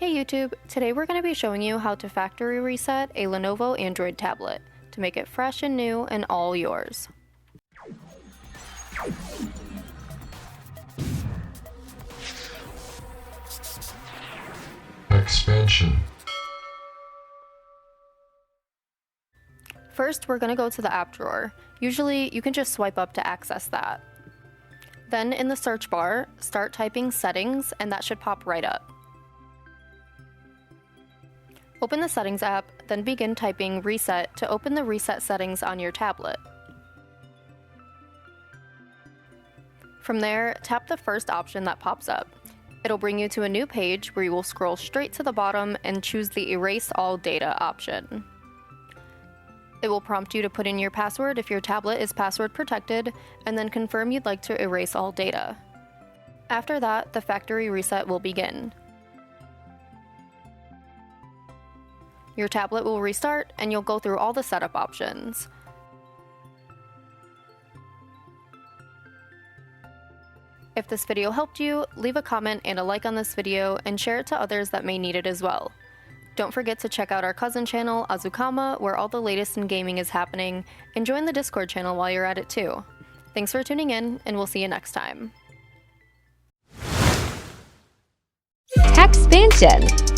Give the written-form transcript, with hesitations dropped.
Hey YouTube, today we're going to be showing you how to factory reset a Lenovo Android tablet to make it fresh and new and all yours. TecXpansion. First, we're going to go to the app drawer. Usually, you can just swipe up to access that. Then in the search bar, start typing settings and that should pop right up. Open the settings app, then begin typing reset to open the reset settings on your tablet. From there, tap the first option that pops up. It'll bring you to a new page where you will scroll straight to the bottom and choose the Erase All Data option. It will prompt you to put in your password if your tablet is password protected, and then confirm you'd like to erase all data. After that, the factory reset will begin. Your tablet will restart, and you'll go through all the setup options. If this video helped you, leave a comment and a like on this video, and share it to others that may need it as well. Don't forget to check out our cousin channel, Azukama, where all the latest in gaming is happening, and join the Discord channel while you're at it too. Thanks for tuning in, and we'll see you next time. TecXpansion.